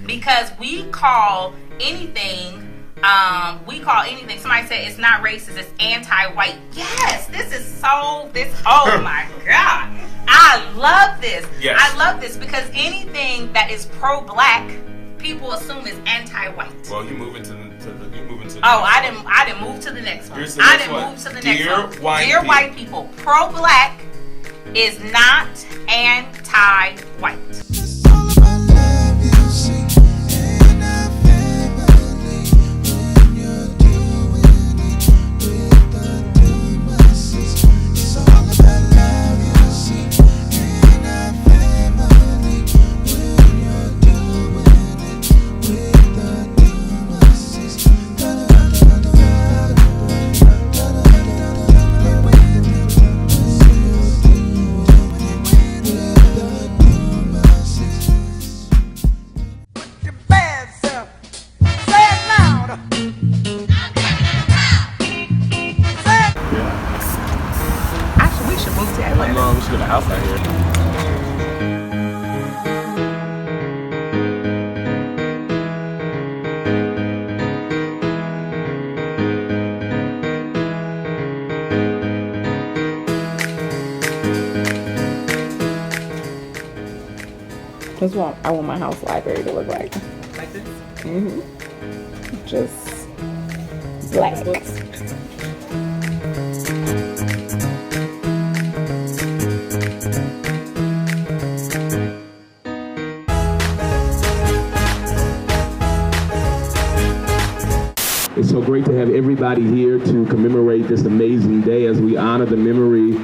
because we call anything, somebody said it's not racist, it's anti-white. Yes, oh my God. I love this. Yes. I love this because anything that is pro-black, people assume is anti-white. Well, you moving to the I didn't move to the next one. I didn't move to the next one. Dear white people, pro-black is not anti-white. That's what I want my house library to look like. Like this? Mm-hmm. Just black books. It's so great to have everybody here to commemorate this amazing day as we honor the memory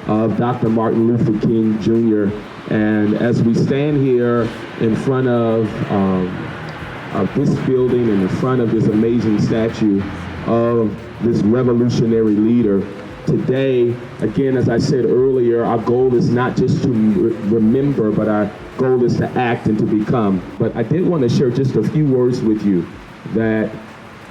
of Dr. Martin Luther King Jr. And as we stand here in front of this building and in front of this amazing statue of this revolutionary leader, today, again, as I said earlier, our goal is not just to remember, but our goal is to act and to become. But I did want to share just a few words with you that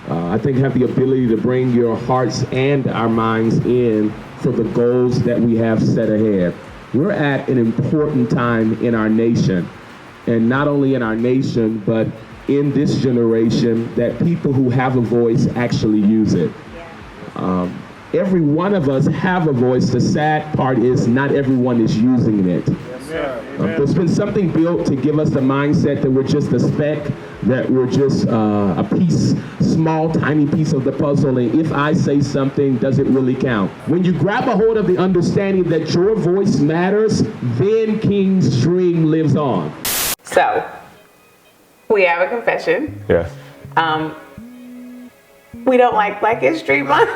I think have the ability to bring your hearts and our minds in for the goals that we have set ahead. We're at an important time in our nation, and not only in our nation, but in this generation, that people who have a voice actually use it. Every one of us have a voice. The sad part is not everyone is using it. There's been something built to give us the mindset that we're just a speck, that we're just a piece, small, tiny piece of the puzzle, and if I say something, does it really count? When you grab a hold of the understanding that your voice matters, then King's dream lives on. So, we have a confession. Yes. We don't like Black History Month.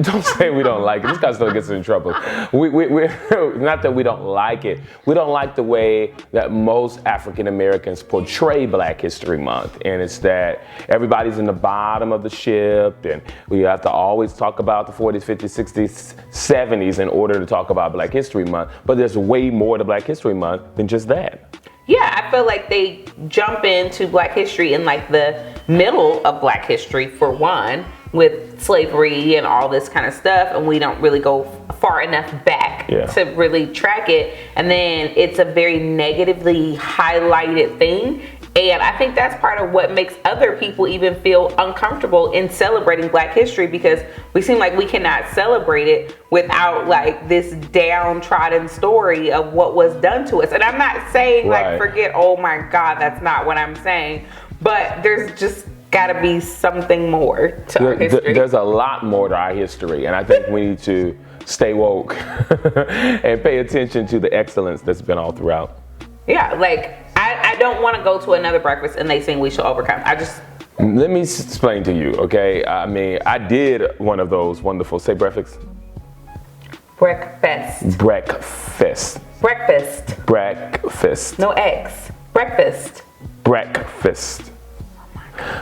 Don't say we don't like it. This guy still gets in trouble. We're not that we don't like it. We don't like the way that most African Americans portray Black History Month. And it's that everybody's in the bottom of the ship, and we have to always talk about the 40s, 50s, 60s, 70s in order to talk about Black History Month. But there's way more to Black History Month than just that. Yeah, I feel like they jump into Black history in like the middle of Black history, for one, with slavery and all this kind of stuff, and we don't really go far enough back to really track it. And then it's a very negatively highlighted thing. And I think that's part of what makes other people even feel uncomfortable in celebrating Black history, because we seem like we cannot celebrate it without like this downtrodden story of what was done to us. And I'm not saying like forget, oh my God, that's not what I'm saying. But there's just gotta be something more to our history. There's a lot more to our history, and I think we need to stay woke and pay attention to the excellence that's been all throughout. Yeah, like I don't want to go to another breakfast and they sing "We Shall Overcome." Let me explain to you, okay? I mean, I did one of those wonderful, say breakfast. Breakfast. Breakfast. Breakfast. Breakfast. No eggs. Breakfast. Breakfast.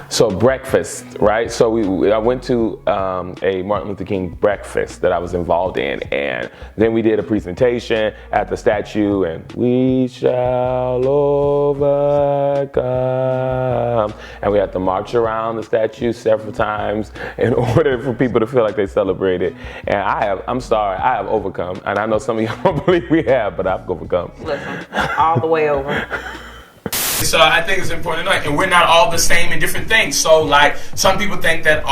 So breakfast, right? So I went to a Martin Luther King breakfast that I was involved in, and then we did a presentation at the statue, and we shall overcome. And we had to march around the statue several times in order for people to feel like they celebrated. And I'm sorry, I have overcome. And I know some of y'all don't believe we have, but I've overcome. Listen, all the way over. So I think it's important to know, and we're not all the same in different things. So like some people think that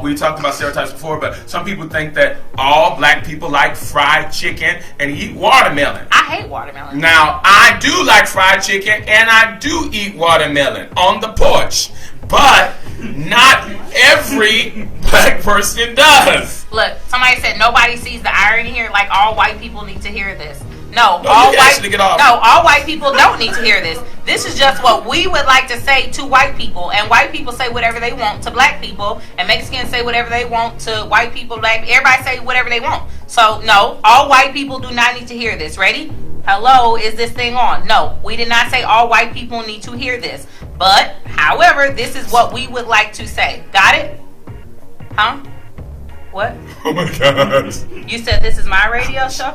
we talked about stereotypes before, but some people think that all black people like fried chicken and eat watermelon. I hate watermelon. Now I do like fried chicken and I do eat watermelon on the porch, but not every black person does. Look, somebody said nobody sees the irony here. Like all white people need to hear this. No, No, all you can actually get off. all white people don't need to hear this. This is just what we would like to say to white people, and white people say whatever they want to black people, and Mexicans say whatever they want to white people. Black, everybody say whatever they want. So no, all white people do not need to hear this. Ready? Hello, is this thing on? No, we did not say all white people need to hear this. But, however, this is what we would like to say. Got it? Huh? What? Oh my gosh. You said this is my radio show?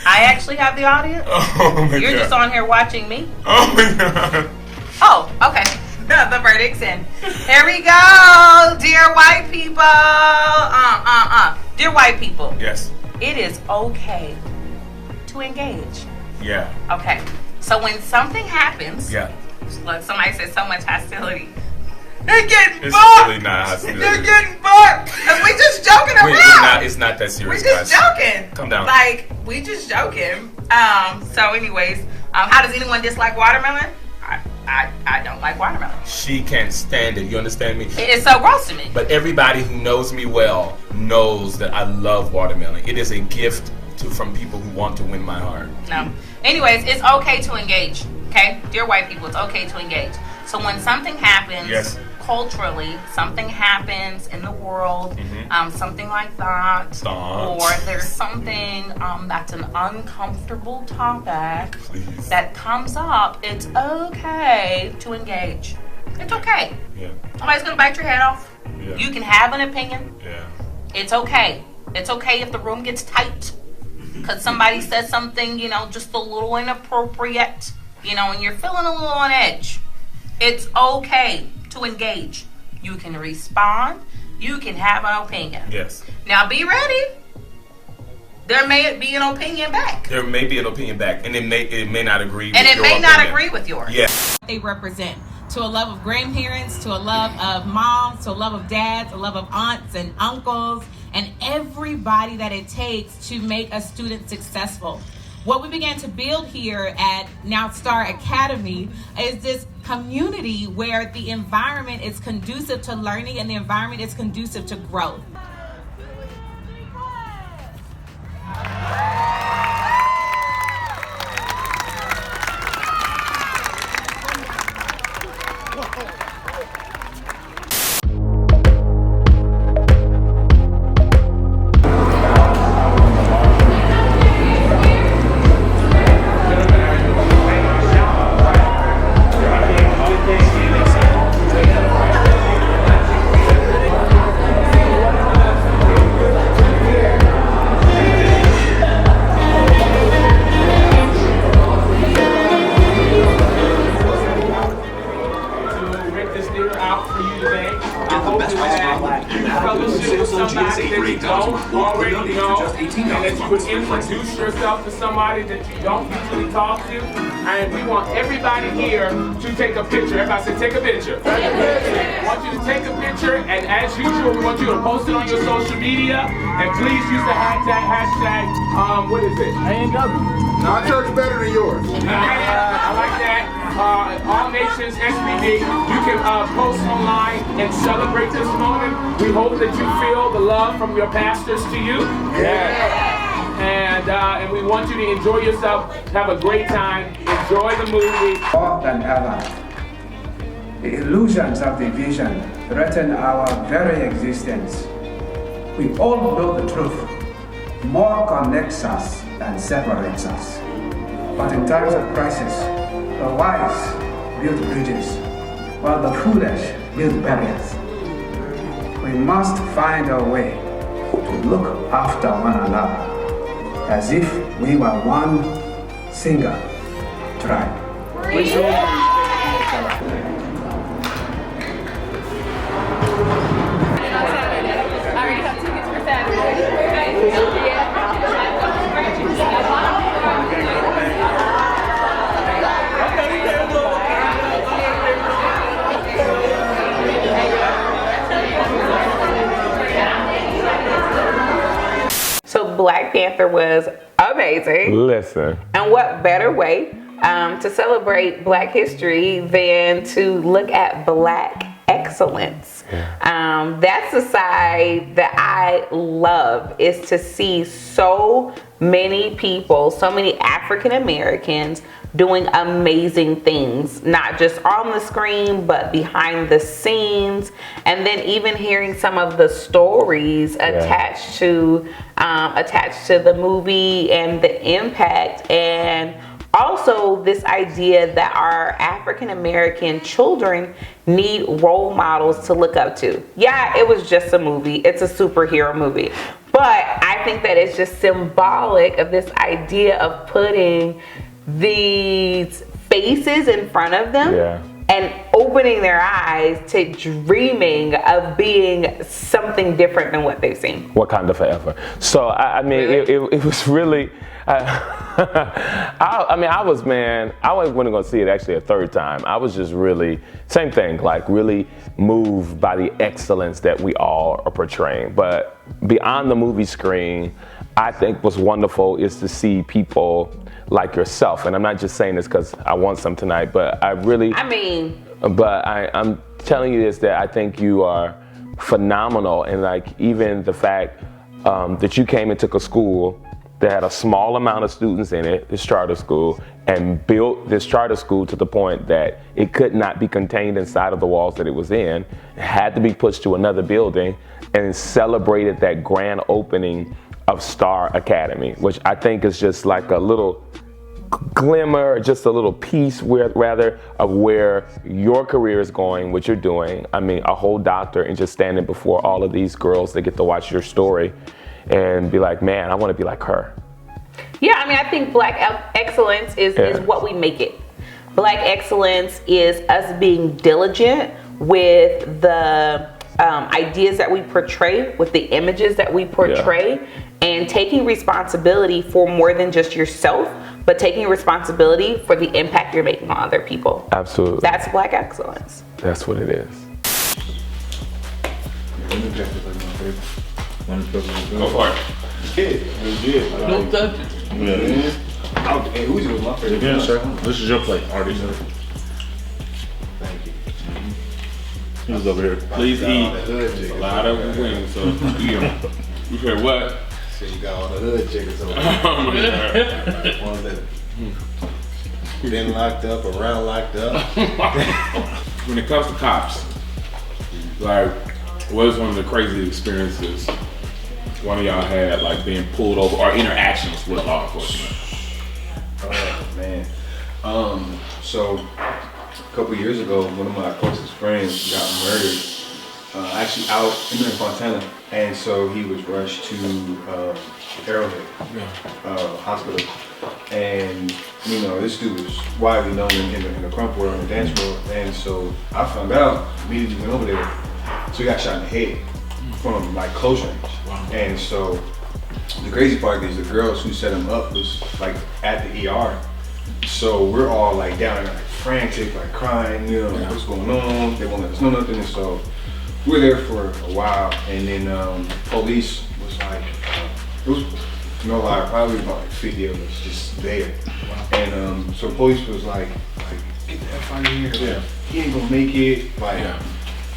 I actually have the audience? Oh my You're god. just on here watching me? Oh my god. Oh, okay. The verdict's in. Here we go, dear white people. Dear white people. Yes. It is okay to engage. Yeah. Okay. So when something happens, Yeah. look, somebody said so much hostility. They're getting It's bucked. really not hostility. They're getting bucked. Cause we just joking Wait, around. it's not that serious, We just guys. joking. Calm down. Like, we just joking. So anyways, how does anyone dislike watermelon? I don't like watermelon. She can't stand it. You understand me? It is so gross to me. But everybody who knows me well knows that I love watermelon. It is a gift from people who want to win my heart. No. Anyways, it's okay to engage. Okay? Dear white people, it's okay to engage. So when something happens, Yes. culturally, something happens in the world, something like that, Stop. or there's something that's an uncomfortable topic Please. that comes up, it's okay to engage. It's okay. Yeah. Nobody's gonna bite your head off. Yeah. You can have an opinion. Yeah. It's okay. It's okay if the room gets tight because somebody says something, just a little inappropriate, and you're feeling a little on edge. It's okay to engage. You can respond. You can have an opinion. Yes. Now be ready. There may be an opinion back. There may be an opinion back, and it may not agree with And it your may not opinion. agree with yours. Yeah. They represent, to a love of grandparents, to a love of moms, to a love of dads, a love of aunts and uncles, and everybody that it takes to make a student successful. What we began to build here at Now Star Academy is this community where the environment is conducive to learning and the environment is conducive to growth. Introduce yourself to somebody that you don't usually talk to, and we want everybody here to take a picture. Everybody say, take a picture. We want you to take a picture, and as usual, we want you to post it on your social media, and please use the hashtag, what is it? No, our church is better than yours. I like that. All Nations SBD, you can post online and celebrate this moment. We hope that you feel the love from your pastors to you. Yeah. And we want you to enjoy yourself, have a great time, enjoy the movie. More than ever, the illusions of division threaten our very existence. We all know the truth. More connects us than separates us. But in times of crisis, the wise build bridges, while the foolish build barriers. We must find a way to look after one another as if we were one single tribe. Black Panther was amazing. Listen. And what better way to celebrate Black history than to look at Black excellence? That's the side that I love, is to see so many people, so many African Americans doing amazing things, not just on the screen, but behind the scenes. And then even hearing some of the stories attached to the movie and the impact, and also this idea that our African American children need role models to look up to. Yeah, it was just a movie. It's a superhero movie. But I think that it's just symbolic of this idea of putting these faces in front of them and opening their eyes to dreaming of being something different than what they've seen. Wakanda forever. So I mean, it was really. I wasn't gonna see it actually a third time. I was just really, same thing, like really moved by the excellence that we all are portraying. But beyond the movie screen, I think what's wonderful is to see people like yourself. And I'm not just saying this because I want some tonight, but I'm telling you this, that I think you are phenomenal. And like even the fact that you came and took a school that had a small amount of students in it, this charter school, and built this charter school to the point that it could not be contained inside of the walls that it was in. It had to be pushed to another building, and celebrated that grand opening of Star Academy, which I think is just like a little glimmer, just a little piece rather of where your career is going, what you're doing. I mean, a whole doctor, and just standing before all of these girls that get to watch your story and be like, man, I want to be like her. Yeah, I mean, I think Black excellence is what we make it. Black excellence is us being diligent with the ideas that we portray, with the images that we portray, and taking responsibility for more than just yourself, but taking responsibility for the impact you're making on other people. Absolutely. That's Black excellence. That's what it is. Go for it. Don't touch it. Hey, who's was my favorite? Again, sir. This is your plate, Artie. Thank you. He's over here. Please eat. A lot of wings, so eat them. You heard what? So you got all the hood chickens over there. Ones that been locked up, around locked up. When it comes to cops, like, what is one of the crazy experiences one of y'all had, like being pulled over, or interactions with law enforcement? Oh man. So a couple years ago, one of my closest friends got murdered, actually out in Fontana, and so he was rushed to Arrowhead Hospital. And you know, this dude was widely known in the crump world, in the dance world, and so I found out, immediately went over there. So he got shot in the head from like close range. Wow. And so the crazy part is the girls who set him up was like at the ER. So we're all like down there, like frantic, like crying, you know, like, what's going on? They won't let us know nothing. And so we were there for a while, and then police was like, it was, no lie, probably about like 50 of us just there. Wow. And so police was like, get the F out of here. Yeah. He ain't gonna make it. Like,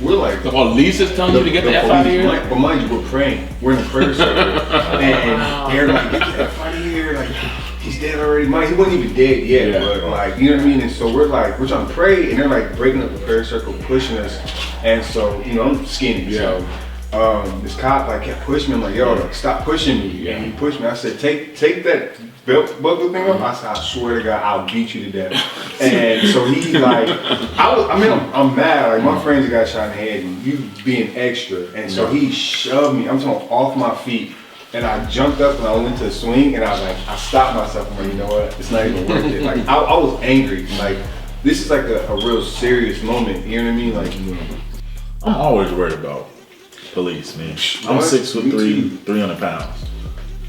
we're like, the police is telling you to get the F out of here? But mind you, we're praying. We're in a prayer circle. And they're like, get the F out of here. Like, he's dead already. He wasn't even dead yet, but like, you know what I mean? And so we're like, we're trying to pray, and they're like breaking up the prayer circle, pushing us. And so, you know, I'm skinny. So this cop like kept pushing me. I'm like, yo, like, stop pushing me. And he pushed me. I said, take that belt buckle thing up. I said, I swear to God, I'll beat you to death. And so he like, I'm mad. Like, my friends got shot in the head, and you being extra. And so he shoved me, I'm talking off my feet. And I jumped up and I went to the swing, and I was like, I stopped myself. I'm like, you know what? It's not even worth it. Like, I was angry. Like, this is like a real serious moment. You know what I mean? Like, I'm always worried about police, man. I'm 6'3", 300 pounds.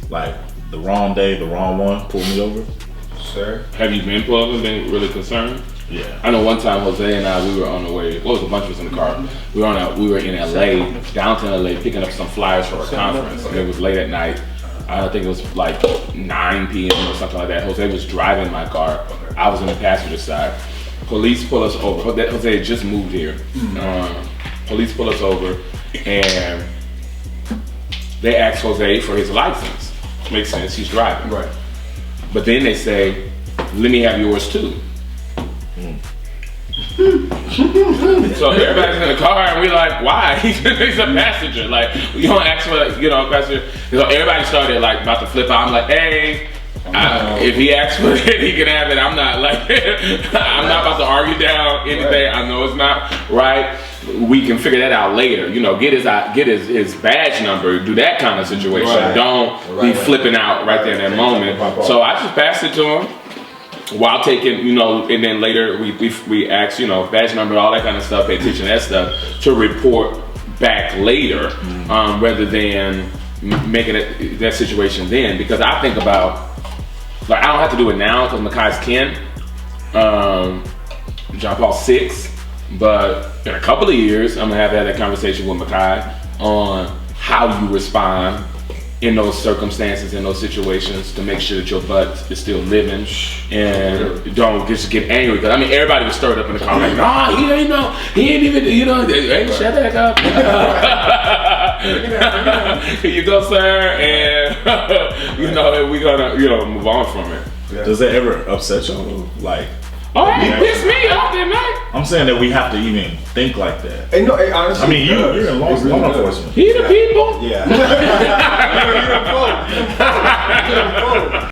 Like, the wrong day, the wrong one, pulled me over. Sir? Have you been pulled over, been really concerned? Yeah. I know one time Jose and I, we were on the way, well, it was a bunch of us in the car. We were in LA, downtown LA, picking up some flyers for a conference. And it was late at night. I think it was like 9 p.m. or something like that. Jose was driving my car. I was on the passenger side. Police pull us over. Jose had just moved here. Police pull us over and they ask Jose for his license. Makes sense, he's driving. Right. But then they say, let me have yours too. So everybody's in the car and we're like, why? He's a passenger. Like, you don't ask for, passenger. So everybody started like about to flip out. I'm like, hey, if he asks for it, he can have it. I'm not like, I'm not about to argue down anything. I know it's not right. We can figure that out later. Get his badge number, do that kind of situation. Right. Don't be flipping out right there in that moment. So I just passed it to him. While taking, and then later we ask, badge number, all that kind of stuff, pay attention to that stuff, to report back later, rather than making it that situation then. Because I think about, like, I don't have to do it now because Makai's 10, John Paul's 6, but in a couple of years, I'm gonna have that conversation with Makai on how you respond in those circumstances, in those situations, to make sure that your butt is still living and don't just get angry. Because everybody was stirred up in the car like, no, he ain't even, hey, shut the heck up. Here you go, sir, and we're gonna, move on from it. Yeah. Does that ever upset you? Like, oh, it pissed me off that night. I'm saying that we have to even think like that. Hey, no, honestly, you're in law enforcement. He the people. Yeah. You don't vote.